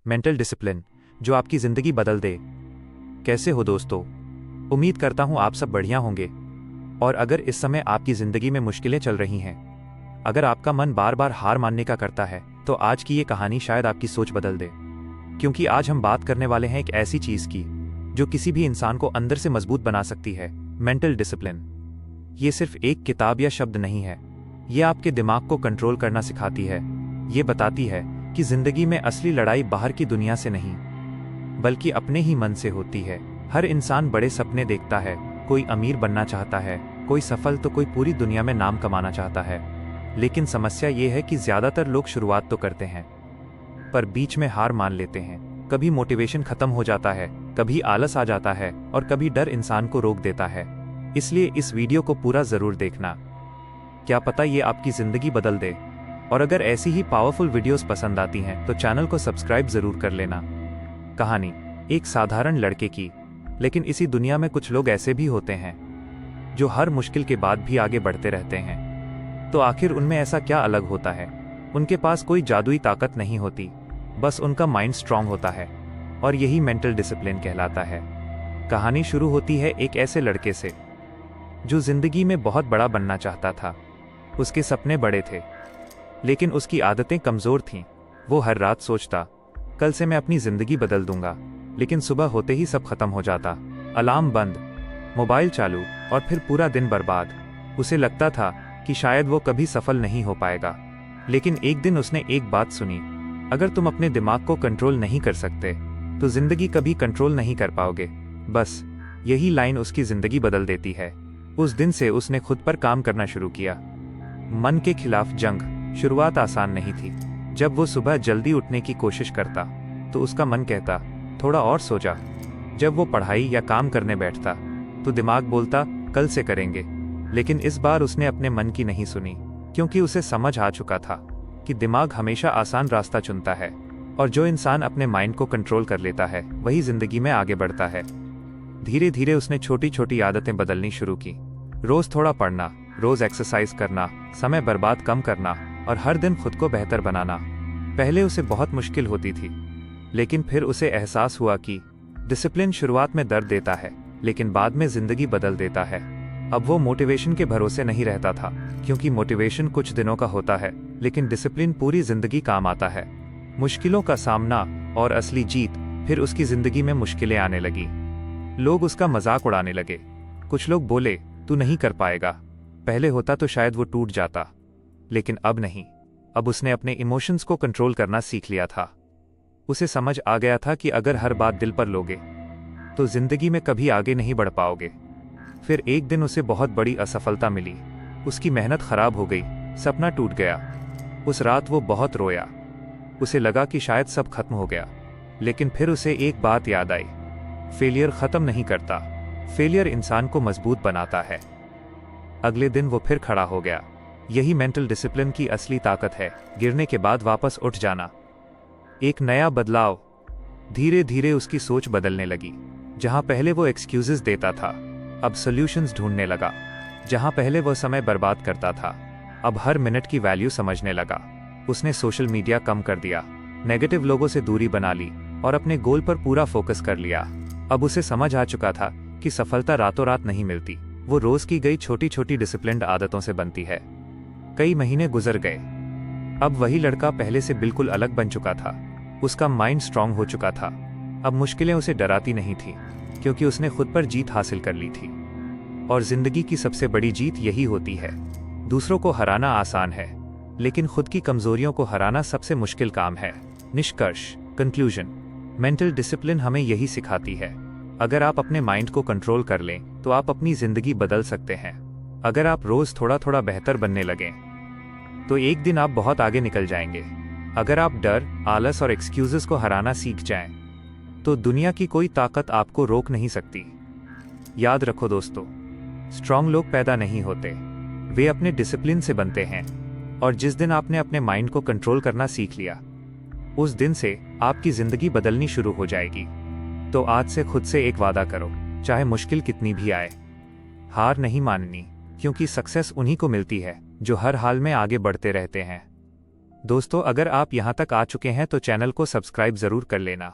Mental discipline जो आपकी जिंदगी बदल दे। कैसे हो दोस्तों? उम्मीद करता हूं आप सब बढ़िया होंगे। और अगर इस समय आपकी जिंदगी में मुश्किलें चल रही हैं, अगर आपका मन बार बार हार मानने का करता है, तो आज की ये कहानी शायद आपकी सोच बदल दे। क्योंकि आज हम बात करने वाले हैं एक ऐसी चीज की जो किसी भी इंसान को अंदर से मजबूत बना सकती है, मेंटल डिसिप्लिन। ये सिर्फ एक किताब या शब्द नहीं है, ये आपके दिमाग को कंट्रोल करना सिखाती है। ये बताती है कि जिंदगी में असली लड़ाई बाहर की दुनिया से नहीं, बल्कि अपने ही मन से होती है। हर इंसान बड़े सपने देखता है, कोई अमीर बनना चाहता है, कोई सफल तो कोई पूरी दुनिया में नाम कमाना चाहता है। लेकिन समस्या ये है कि ज्यादातर लोग शुरुआत तो करते हैं, पर बीच में हार मान लेते हैं। कभी मोटिवेशन खत्म हो जाता है, कभी आलस आ जाता है, और कभी डर इंसान को रोक देता है। इसलिए इस वीडियो को पूरा जरूर देखना, क्या पता ये आपकी जिंदगी बदल दे। और अगर ऐसी ही पावरफुल वीडियोस पसंद आती हैं तो चैनल को सब्सक्राइब जरूर कर लेना। कहानी एक साधारण लड़के की, लेकिन इसी दुनिया में कुछ लोग ऐसे भी होते हैं जो हर मुश्किल के बाद भी आगे बढ़ते रहते हैं। तो आखिर उनमें ऐसा क्या अलग होता है? उनके पास कोई जादुई ताकत नहीं होती, बस उनका माइंड स्ट्रांग होता है, और यही मेंटल डिसिप्लिन कहलाता है। कहानी शुरू होती है एक ऐसे लड़के से जो जिंदगी में बहुत बड़ा बनना चाहता था। उसके सपने बड़े थे, लेकिन उसकी आदतें कमजोर थीं। वो हर रात सोचता, कल से मैं अपनी जिंदगी बदल दूंगा, लेकिन सुबह होते ही सब खत्म हो जाता। अलार्म बंद, मोबाइल चालू, और फिर पूरा दिन बर्बाद। उसे लगता था कि शायद वो कभी सफल नहीं हो पाएगा। लेकिन एक दिन उसने एक बात सुनी, अगर तुम अपने दिमाग को कंट्रोल नहीं कर सकते तो जिंदगी कभी कंट्रोल नहीं कर पाओगे। बस यही लाइन उसकी जिंदगी बदल देती है। उस दिन से उसने खुद पर काम करना शुरू किया। मन के खिलाफ जंग। शुरुआत आसान नहीं थी। जब वो सुबह जल्दी उठने की कोशिश करता तो उसका मन कहता, थोड़ा और सो जा। जब वो पढ़ाई या काम करने बैठता तो दिमाग बोलता, कल से करेंगे। लेकिन इस बार उसने अपने मन की नहीं सुनी, क्योंकि उसे समझ आ चुका था कि दिमाग हमेशा आसान रास्ता चुनता है, और जो इंसान अपने माइंड को कंट्रोल कर लेता है वही जिंदगी में आगे बढ़ता है। धीरे धीरे उसने छोटी छोटी आदतें बदलनी शुरू की। रोज थोड़ा पढ़ना, रोज एक्सरसाइज करना, समय बर्बाद कम करना, और हर दिन खुद को बेहतर बनाना। पहले उसे बहुत मुश्किल होती थी, लेकिन फिर उसे एहसास हुआ कि डिसिप्लिन शुरुआत में दर्द देता है, लेकिन बाद में जिंदगी बदल देता है। अब वो मोटिवेशन के भरोसे नहीं रहता था, क्योंकि मोटिवेशन कुछ दिनों का होता है, लेकिन डिसिप्लिन पूरी जिंदगी काम आता है। मुश्किलों का सामना और असली जीत। फिर उसकी जिंदगी में मुश्किलें आने लगी। लोग उसका मजाक उड़ाने लगे। कुछ लोग बोले, तू नहीं कर पाएगा। पहले होता तो शायद वो टूट जाता, लेकिन अब नहीं। अब उसने अपने इमोशंस को कंट्रोल करना सीख लिया था। उसे समझ आ गया था कि अगर हर बात दिल पर लोगे तो जिंदगी में कभी आगे नहीं बढ़ पाओगे। फिर एक दिन उसे बहुत बड़ी असफलता मिली। उसकी मेहनत खराब हो गई, सपना टूट गया। उस रात वो बहुत रोया। उसे लगा कि शायद सब खत्म हो गया। लेकिन फिर उसे एक बात याद आई, फेलियर खत्म नहीं करता, फेलियर इंसान को मजबूत बनाता है। अगले दिन वो फिर खड़ा हो गया। यही मेंटल डिसिप्लिन की असली ताकत है, गिरने के बाद वापस उठ जाना। एक नया बदलाव। धीरे धीरे उसकी सोच बदलने लगी। जहां पहले वो एक्सक्यूजेस देता था, अब सॉल्यूशंस ढूंढने लगा। जहां पहले वो समय बर्बाद करता था, अब हर मिनट की वैल्यू समझने लगा। उसने सोशल मीडिया कम कर दिया, नेगेटिव लोगों से दूरी बना ली, और अपने गोल पर पूरा फोकस कर लिया। अब उसे समझ आ चुका था कि सफलता रातों रात नहीं मिलती, वो रोज की गई छोटी छोटी डिसिप्लिन्ड आदतों से बनती है। कई महीने गुजर गए। अब वही लड़का पहले से बिल्कुल अलग बन चुका था। उसका माइंड स्ट्रांग हो चुका था। अब मुश्किलें उसे डराती नहीं थी, क्योंकि उसने खुद पर जीत हासिल कर ली थी। और जिंदगी की सबसे बड़ी जीत यही होती है। दूसरों को हराना आसान है, लेकिन खुद की कमजोरियों को हराना सबसे मुश्किल काम है। निष्कर्ष, कंक्लूजन, मेंटल डिसिप्लिन हमें यही सिखाती है, अगर आप अपने माइंड को कंट्रोल कर लें तो आप अपनी जिंदगी बदल सकते हैं। अगर आप रोज थोड़ा थोड़ा बेहतर बनने लगें तो एक दिन आप बहुत आगे निकल जाएंगे। अगर आप डर, आलस और एक्सक्यूजेस को हराना सीख जाएं तो दुनिया की कोई ताकत आपको रोक नहीं सकती। याद रखो दोस्तों, स्ट्रांग लोग पैदा नहीं होते, वे अपने डिसिप्लिन से बनते हैं। और जिस दिन आपने अपने माइंड को कंट्रोल करना सीख लिया, उस दिन से आपकी जिंदगी बदलनी शुरू हो जाएगी। तो आज से खुद से एक वादा करो, चाहे मुश्किल कितनी भी आए, हार नहीं माननी, क्योंकि सक्सेस उन्हीं को मिलती है जो हर हाल में आगे बढ़ते रहते हैं। दोस्तों, अगर आप यहाँ तक आ चुके हैं तो चैनल को सब्सक्राइब जरूर कर लेना।